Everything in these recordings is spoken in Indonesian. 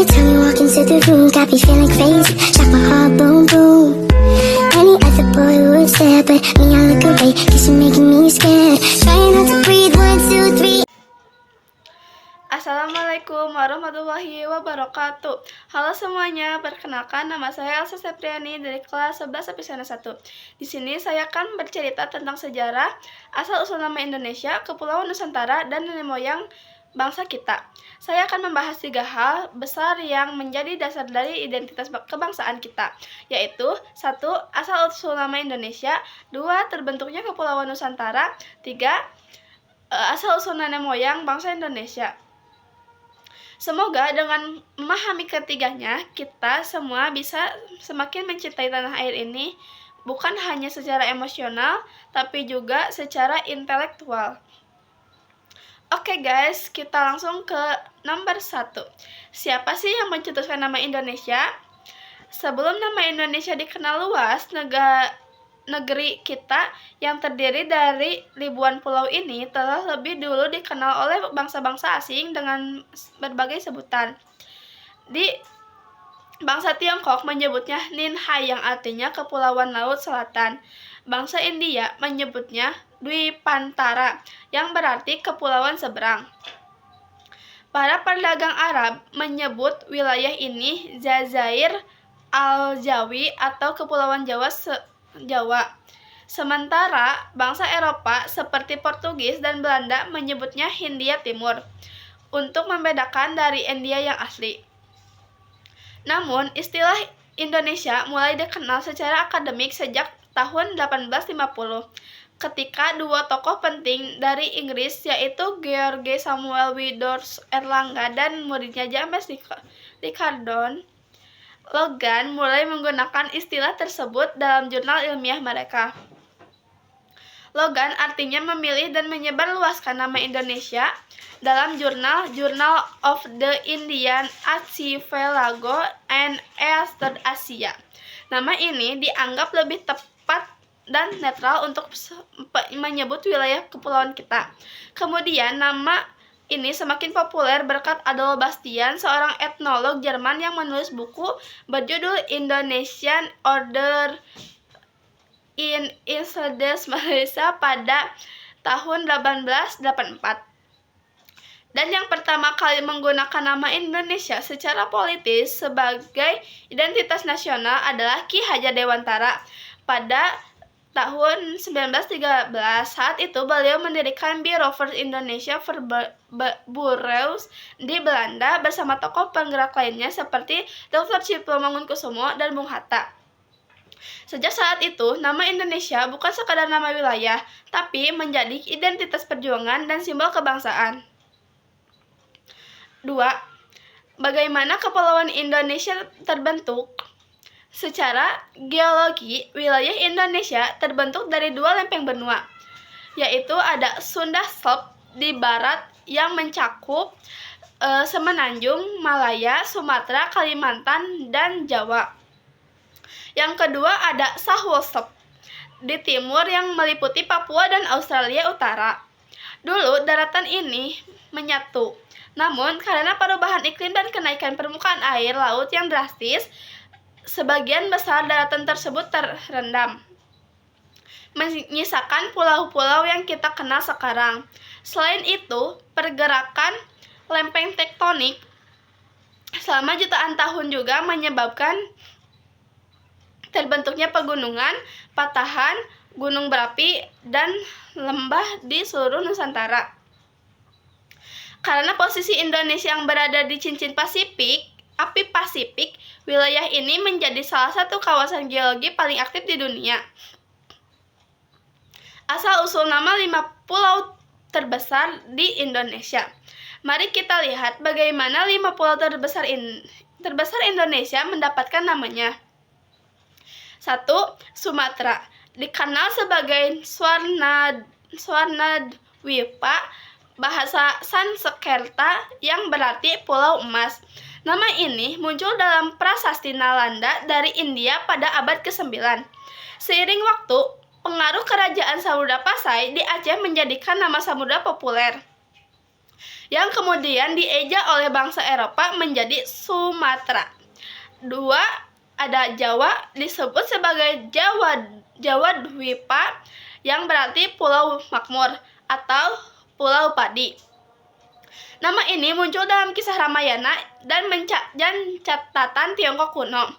time you walk into the room, got me feeling crazy, shot my heart boom boom. Any other boy would stare, but me I look away, cause you're making me scared. Trying not to breathe, 1, 2, 3. Assalamualaikum warahmatullahi wabarakatuh. Halo semuanya, perkenalkan nama saya Elsa Septriani dari kelas 11 Episode 1. Di sini saya akan bercerita tentang sejarah, asal-usul nama Indonesia, Kepulauan Nusantara, dan nenek moyang bangsa kita. Saya akan membahas 3 hal besar yang menjadi dasar dari identitas kebangsaan kita, yaitu 1. Asal-usul nama Indonesia, 2. Terbentuknya Kepulauan Nusantara, 3. Asal-usul nenek moyang bangsa Indonesia. Semoga dengan memahami ketiganya, kita semua bisa semakin mencintai tanah air ini, bukan hanya secara emosional, tapi juga secara intelektual. Oke guys, kita langsung ke nomor 1. Siapa sih yang mencetuskan nama Indonesia? Sebelum nama Indonesia dikenal luas, negeri kita yang terdiri dari ribuan pulau ini telah lebih dulu dikenal oleh bangsa-bangsa asing dengan berbagai sebutan. Di bangsa Tiongkok menyebutnya Ninhai yang artinya Kepulauan Laut Selatan. Bangsa India menyebutnya Dwipantara yang berarti Kepulauan Seberang. Para pedagang Arab menyebut wilayah ini Jazair Al-Jawi atau Kepulauan Jawa. Sementara bangsa Eropa seperti Portugis dan Belanda menyebutnya Hindia Timur untuk membedakan dari India yang asli. Namun, istilah Indonesia mulai dikenal secara akademik sejak tahun 1850 ketika 2 tokoh penting dari Inggris yaitu George Samuel Windsorf Erlangga dan muridnya James Rickardson Logan mulai menggunakan istilah tersebut dalam jurnal ilmiah mereka. Logan artinya memilih dan menyebarluaskan nama Indonesia dalam jurnal Journal of the Indian Archipelago and Eastern Asia. Nama ini dianggap lebih tepat dan netral untuk menyebut wilayah kepulauan kita. Kemudian nama ini semakin populer berkat Adolf Bastian, seorang etnolog Jerman yang menulis buku berjudul Indonesian Order in Islands Malaysia pada tahun 1884. Dan yang pertama kali menggunakan nama Indonesia secara politis sebagai identitas nasional adalah Ki Hajar Dewantara pada tahun 1913. Saat itu beliau mendirikan Biro First Indonesia Verbureus di Belanda bersama tokoh penggerak lainnya seperti Dr. Cipto Mangunkusumo dan Bung Hatta. Sejak saat itu, nama Indonesia bukan sekadar nama wilayah, tapi menjadi identitas perjuangan dan simbol kebangsaan. 2. Bagaimana Kepulauan Indonesia terbentuk? Secara geologi, wilayah Indonesia terbentuk dari 2 lempeng benua, yaitu ada Sunda Slope di barat yang mencakup Semenanjung, Malaya, Sumatera, Kalimantan, dan Jawa. Yang kedua ada Sahul Slope di timur yang meliputi Papua dan Australia Utara. Dulu daratan ini menyatu, namun karena perubahan iklim dan kenaikan permukaan air laut yang drastis, sebagian besar daratan tersebut terendam, menyisakan pulau-pulau yang kita kenal sekarang. Selain itu, pergerakan lempeng tektonik selama jutaan tahun juga menyebabkan terbentuknya pegunungan, patahan, gunung berapi, dan lembah di seluruh Nusantara. Karena posisi Indonesia yang berada di cincin api Pasifik, wilayah ini menjadi salah satu kawasan geologi paling aktif di dunia. Asal-usul nama 5 pulau terbesar di Indonesia. Mari kita lihat bagaimana 5 pulau terbesar Indonesia mendapatkan namanya. 1. Sumatera, dikenal sebagai Swarnadwipa, bahasa Sanskerta yang berarti Pulau Emas. Nama ini muncul dalam prasasti Nalanda dari India pada abad ke-9. Seiring waktu, pengaruh kerajaan Samudra Pasai di Aceh menjadikan nama samudra populer. yang kemudian dieja oleh bangsa Eropa menjadi Sumatera. 2. Ada Jawa, disebut sebagai Jawa Dwipa yang berarti Pulau Makmur atau Pulau Padi. Nama ini muncul dalam kisah Ramayana dan catatan Tiongkok kuno.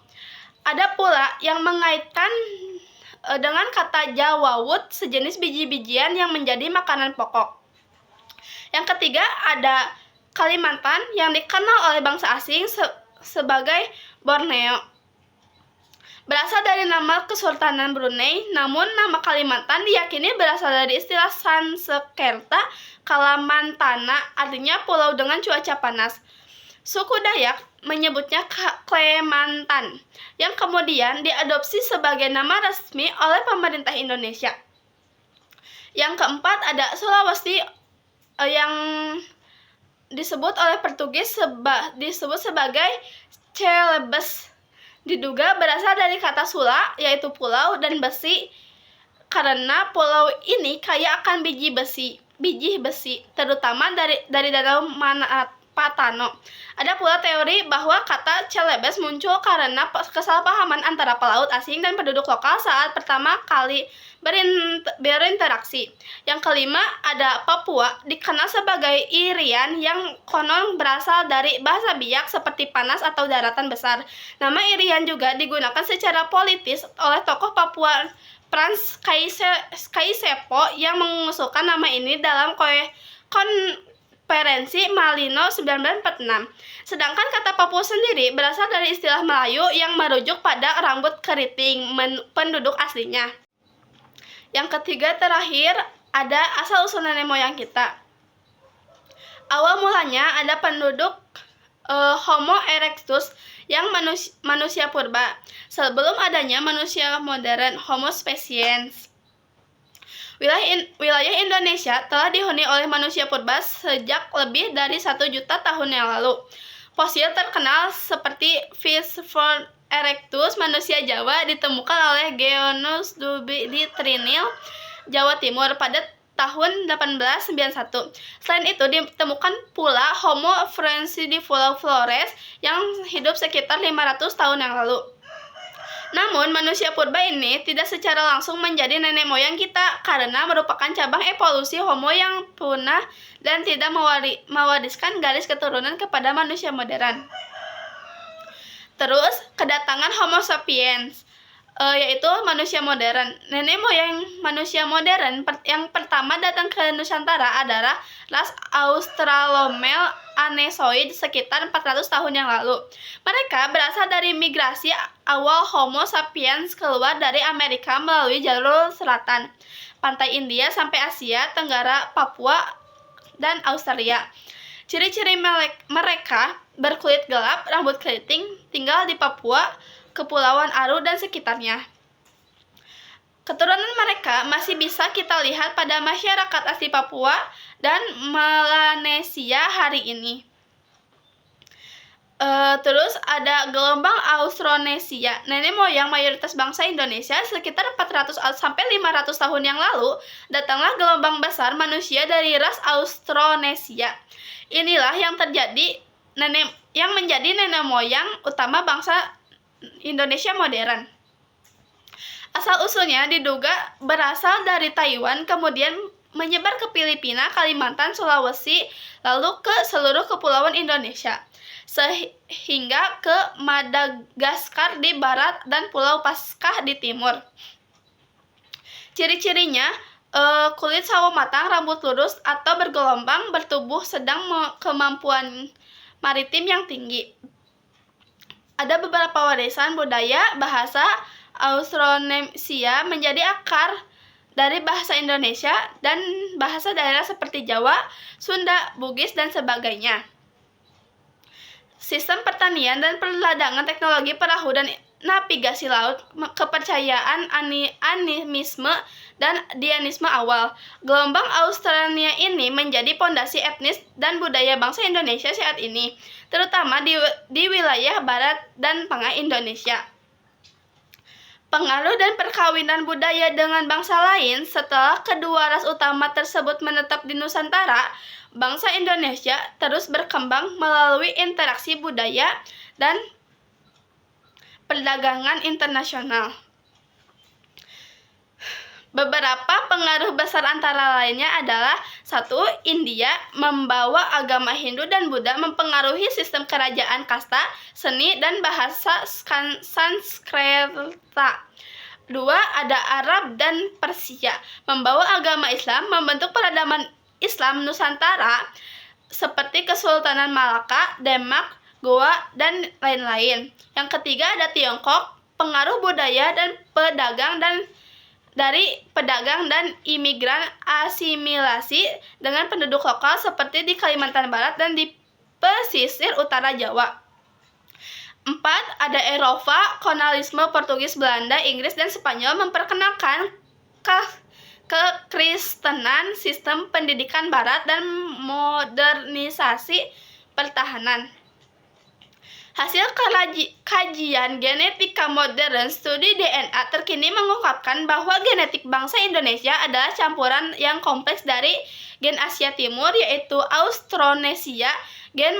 Ada pula yang mengaitkan dengan kata Jawawut, sejenis biji-bijian yang menjadi makanan pokok. Yang ketiga ada Kalimantan yang dikenal oleh bangsa asing sebagai Borneo. Berasal dari nama Kesultanan Brunei, namun nama Kalimantan diyakini berasal dari istilah Sanskerta Kalamantana, artinya pulau dengan cuaca panas. Suku Dayak menyebutnya Klemantan, yang kemudian diadopsi sebagai nama resmi oleh pemerintah Indonesia. Yang keempat ada Sulawesi yang disebut oleh Portugis disebut sebagai Celebes. Diduga berasal dari kata sula, yaitu pulau, dan besi, karena pulau ini kaya akan biji besi, terutama dari danau Patano. Ada pula teori bahwa kata Celebes muncul karena kesalahpahaman antara pelaut asing dan penduduk lokal saat pertama kali berinteraksi. Yang kelima ada Papua, dikenal sebagai Irian yang konon berasal dari bahasa Biak seperti panas atau daratan besar. Nama Irian juga digunakan secara politis oleh tokoh Papua Frans Kaisepo yang mengusulkan nama ini dalam Konferensi Malino 1946. Sedangkan kata Papua sendiri berasal dari istilah Melayu yang merujuk pada rambut keriting penduduk aslinya. Yang ketiga terakhir ada asal-usul nenek moyang kita. Awal mulanya ada penduduk Homo erectus yang manusia purba sebelum adanya manusia modern Homo sapiens. Wilayah Indonesia telah dihuni oleh manusia purba sejak lebih dari 1 juta tahun yang lalu. Fosil terkenal seperti Fishbone erectus manusia Jawa ditemukan oleh Geonus di Trinil, Jawa Timur pada tahun 1891. Selain itu ditemukan pula Homo floresiensis di Pulau Flores yang hidup sekitar 500 tahun yang lalu. Namun, manusia purba ini tidak secara langsung menjadi nenek moyang kita karena merupakan cabang evolusi Homo yang punah dan tidak mewariskan garis keturunan kepada manusia modern. Terus, kedatangan Homo sapiens, yaitu manusia modern. Nenek moyang manusia modern yang pertama datang ke Nusantara adalah ras Australomelanoides sekitar 400 tahun yang lalu. Mereka berasal dari migrasi awal Homo sapiens keluar dari Amerika melalui jalur selatan, pantai India sampai Asia Tenggara, Papua, dan Australia. Ciri-ciri mereka berkulit gelap, rambut keriting, tinggal di Papua, Kepulauan Aru, dan sekitarnya. Keturunan mereka masih bisa kita lihat pada masyarakat asli Papua dan Melanesia hari ini. Terus ada gelombang Austronesia. Nenek moyang mayoritas bangsa Indonesia sekitar 400 sampai 500 tahun yang lalu, datanglah gelombang besar manusia dari ras Austronesia. Inilah yang menjadi nenek moyang utama bangsa Indonesia modern. Asal-usulnya diduga berasal dari Taiwan, kemudian menyebar ke Filipina, Kalimantan, Sulawesi, lalu ke seluruh kepulauan Indonesia, sehingga ke Madagaskar di barat dan Pulau Paskah di timur. Ciri-cirinya kulit sawo matang, rambut lurus atau bergelombang, bertubuh sedang, kemampuan maritim yang tinggi. Ada beberapa warisan budaya bahasa Austronesia menjadi akar dari bahasa Indonesia dan bahasa daerah seperti Jawa, Sunda, Bugis, dan sebagainya. Sistem pertanian dan perdagangan, teknologi perahu dan navigasi laut, kepercayaan animisme dan Dianisme awal. Gelombang Australia ini menjadi pondasi etnis dan budaya bangsa Indonesia saat ini, terutama di wilayah barat dan tengah Indonesia. Pengaruh dan perkawinan budaya dengan bangsa lain. Setelah kedua ras utama tersebut menetap di Nusantara, bangsa Indonesia terus berkembang melalui interaksi budaya dan perdagangan internasional. Beberapa pengaruh besar antara lainnya adalah: 1. India membawa agama Hindu dan Buddha mempengaruhi sistem kerajaan kasta, seni, dan bahasa Sanskerta. 2. Ada Arab dan Persia membawa agama Islam membentuk peradaban Islam Nusantara seperti Kesultanan Malaka, Demak, Goa, dan lain-lain. Yang ketiga ada Tiongkok, pengaruh budaya dan dari pedagang dan imigran, asimilasi dengan penduduk lokal seperti di Kalimantan Barat dan di pesisir utara Jawa. 4. Ada Eropa, kolonialisme Portugis, Belanda, Inggris, dan Spanyol memperkenalkan kekristenan, sistem pendidikan Barat, dan modernisasi pertahanan. Hasil kajian genetika modern, studi DNA terkini mengungkapkan bahwa genetik bangsa Indonesia adalah campuran yang kompleks dari gen Asia Timur, yaitu Austronesia, gen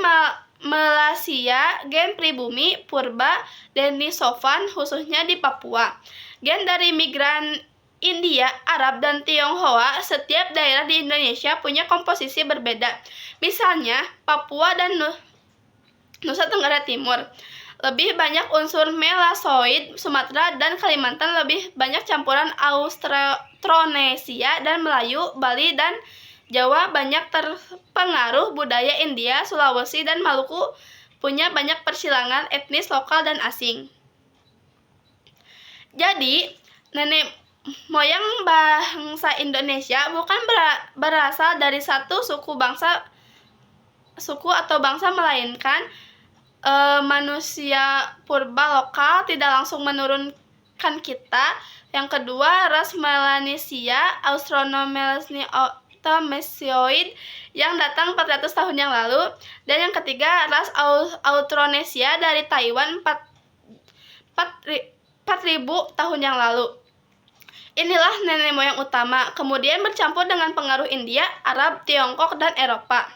Melasia, gen pribumi, purba, Denisovan, khususnya di Papua, gen dari migran India, Arab, dan Tionghoa. Setiap daerah di Indonesia punya komposisi berbeda. Misalnya, Papua dan Nusa Tenggara Timur lebih banyak unsur melasoid, Sumatera dan Kalimantan lebih banyak campuran Austronesia dan Melayu, Bali dan Jawa banyak terpengaruh budaya India, Sulawesi, dan Maluku punya banyak persilangan etnis lokal dan asing. Jadi, nenek moyang bangsa Indonesia bukan berasal dari satu suku atau bangsa, melainkan manusia purba lokal tidak langsung menurunkan kita. Yang kedua, ras Melanesia, Austronesioid yang datang 400 tahun yang lalu. Dan yang ketiga, ras Austronesia dari Taiwan 4.000 tahun yang lalu. Inilah nenek moyang utama, kemudian bercampur dengan pengaruh India, Arab, Tiongkok, dan Eropa.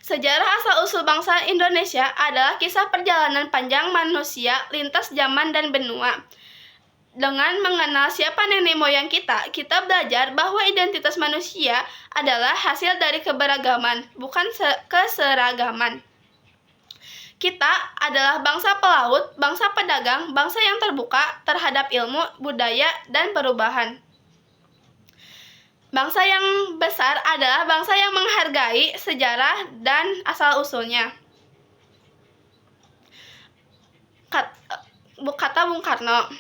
Sejarah asal-usul bangsa Indonesia adalah kisah perjalanan panjang manusia lintas zaman dan benua. Dengan mengenal siapa nenek moyang kita belajar bahwa identitas manusia adalah hasil dari keberagaman, bukan keseragaman. Kita adalah bangsa pelaut, bangsa pedagang, bangsa yang terbuka terhadap ilmu, budaya, dan perubahan. Bangsa yang besar adalah bangsa yang menghargai sejarah dan asal-usulnya. Kata Bung Karno.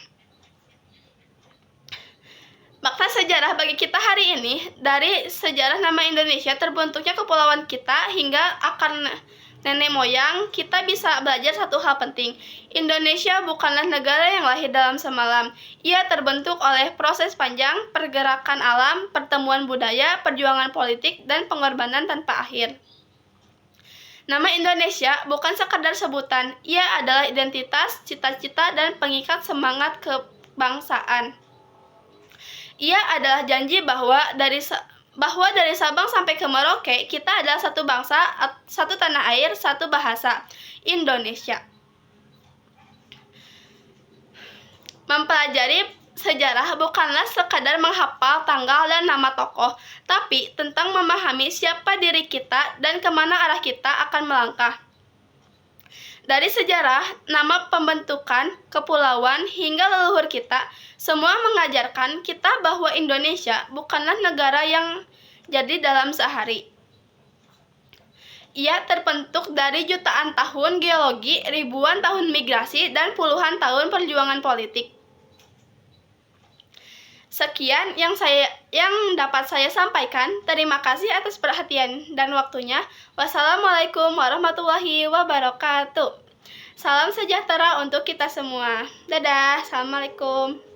Makna sejarah bagi kita hari ini, dari sejarah nama Indonesia terbentuknya kepulauan kita hingga akar nenek moyang, kita bisa belajar satu hal penting. Indonesia bukanlah negara yang lahir dalam semalam. Ia terbentuk oleh proses panjang, pergerakan alam, pertemuan budaya, perjuangan politik, dan pengorbanan tanpa akhir. Nama Indonesia bukan sekadar sebutan. Ia adalah identitas, cita-cita, dan pengikat semangat kebangsaan. Ia adalah janji bahwa dari Sabang sampai ke Merauke, kita adalah satu bangsa, satu tanah air, satu bahasa, Indonesia. Mempelajari sejarah bukanlah sekadar menghafal tanggal dan nama tokoh, tapi tentang memahami siapa diri kita dan kemana arah kita akan melangkah. Dari sejarah, nama pembentukan, kepulauan, hingga leluhur kita, semua mengajarkan kita bahwa Indonesia bukanlah negara yang jadi dalam sehari. Ia terbentuk dari jutaan tahun geologi, ribuan tahun migrasi, dan puluhan tahun perjuangan politik. Sekian yang dapat saya sampaikan. Terima kasih atas perhatian dan waktunya. Wassalamualaikum warahmatullahi wabarakatuh. Salam sejahtera untuk kita semua. Dadah. Assalamualaikum.